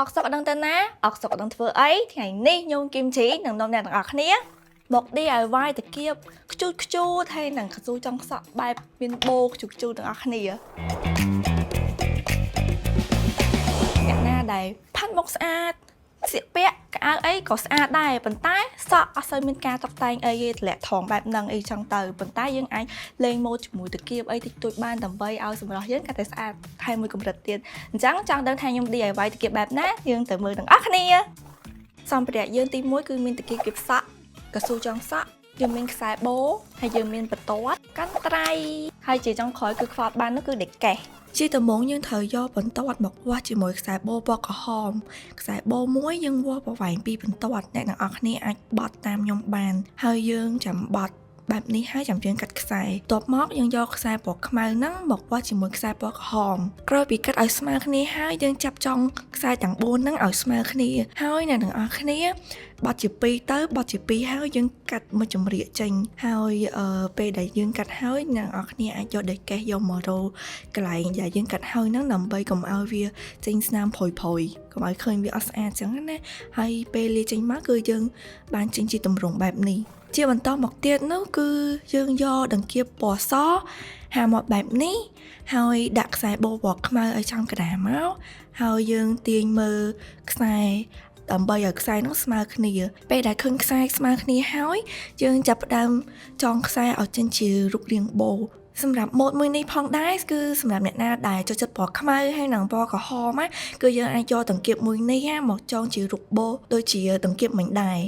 អកសុកដឹងទៅណាអកសុកដឹងធ្វើអីថ្ងៃនេះញោមគីមជីនឹងនាំអ្នកទាំងអស់គ្នាមក DIY តាគៀបខ្ជូតខ្ជូតហើយនឹងកស៊ូចុងសក់បែបមានបូខ្ជូតខ្ជូតទាំងអស់គ្នាអ្នកណាដែលផាត់មុខស្អាតស្លៀកពាក់កៅអៅអីក៏ស្អាតដែរប៉ុន្តែសក់អត់សូវមានការតុបតែងអីទេធ្លាក់ថងបែបហ្នឹងអីចឹងទៅប៉ុន្តែយើងអាចលេងម៉ូដជាមួយតាគៀបអីតិចតួចបានដើម្បីឲ្យសម្រស់យើងកាន់តែស្អាតថែមមួយកម្រិតទៀតអញ្ចឹងចង់ដឹងថាខ្ញុំ DIY តាគៀបបែបណាយើងទៅមើលទាំងអស់គ្នាសម្ភារៈយើងទី1គឺមានតាគៀបគៀបសក់កស៊ូចុងសក់យើងមានខ្សែបូហើយយើងមានបន្ទាត់កាន់ត្រៃហើយជាចុងក្រោយគឺខ្វល់បាននោះគឺដេកកេះជាដំបូងយើងត្រូវយកបន្ទាត់មកវាស់ជាមួយខ្សែបូពណ៌ក្រហមខ្សែបូមួយយើងវាស់ប្រវែងពីបន្ទាត់អ្នកទាំងអស់គ្នាអាចបត់តាមខ្ញុំបានហើយយើងចាំបត់បែបនេះហើយចាំយើងកាត់ខ្សែបន្ទាប់មកយើងយកខ្សែពណ៌ខ្មៅហ្នឹងមកវាស់ជាមួយខ្សែពណ៌ក្រហមក្រោយពីកាត់ឲ្យស្មើគ្នាហើយយើងចាប់ចុងខ្សែទាំង4ហ្នឹងឲ្យស្មើគ្នាហើយអ្នកទាំងអស់គ្នាបត់ជា2ទៅបត់ជា2ហើយយើងកាត់មួយចម្រៀកចេញហើយពេលដែលយើងកាត់ហើយអ្នកទាំងអស់គ្នាអាចយកដេកកេះយកមករោកន្លែងដែលយើងកាត់ហើយហ្នឹងដើម្បីកុំឲ្យវាចេញស្នាមភុយភុយកុំឲ្យឃើញវាអត់ស្អាតចឹងណាហើយពេលលាចេញមកគឺយើងបានចេញជាទម្រង់បែបនេះជាបន្តមកទៀតនោះគឺយើងយកដង្កៀបពណ៌សហាមកបែបនេះហើយដាក់ខ្សែបូពណ៌ខ្មៅឲ្យចំកណ្ដាលមកហើយយើងទាញមើលខ្សែដើម្បីឲ្យខ្សែនោះស្មើគ្នាពេលដែលឃើញខ្សែស្មើគ្នាហើយយើងចាប់ផ្ដើមចងខ្សែឲ្យចេញជារូបរាងបូសម្រាប់ម៉ូដមួយនេះផងដែរគឺសម្រាប់អ្នកណាដែលចូលចិត្តពណ៌ខ្មៅហើយនិងពណ៌ក្រហមគឺយើងអាចយកដង្កៀបមួយនេះមកចងជារូបបូដូចជាដង្កៀបមិញដែរ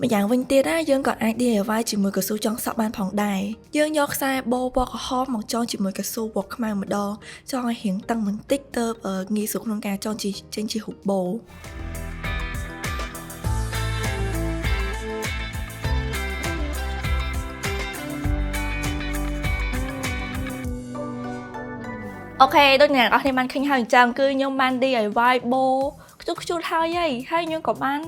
ម្យ៉ាងវិញទៀតយើងក៏អាច DIY ជាមួយកស៊ូចងសក់បានផងដែរយើងយកខ្សែបូពណ៌ក្រហមមកចងជាមួយកស៊ូពណ៌ខ្មៅម្ដងចងឲ្យរាងតឹងបន្តិចទៅងាយស្រួលក្នុងការចងចេញជារូបបូអូខេដូចអ្នកនរគ្នាបានឃើញហើយអញ្ចឹងគឺខ្ញុំបាន DIY បូខ្ជូតខ្ជូតហើយខ្ញុំក៏បាន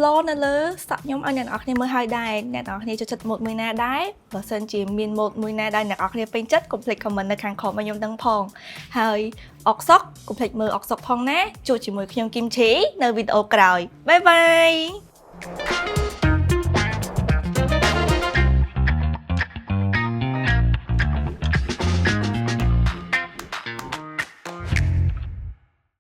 ឡនៅលើសក់ខ្ញុំឲ្យអ្នកនរគ្នាមើលហើយដែរអ្នកនរគ្នាចូលចិត្តម៉ូដមួយណាដែរបើសិនជាមានម៉ូដមួយណាដែលអ្នកនរគ្នាពេញចិត្តកុំភ្លេច comment នៅខាងក្រោមឲ្យខ្ញុំដឹងផងហើយអុកសុកកុំភ្លេចមើលអុកសុកផងណាជួបជាមួយខ្ញុំគីមឈីនៅវីដេអូក្រោយបាយបាយ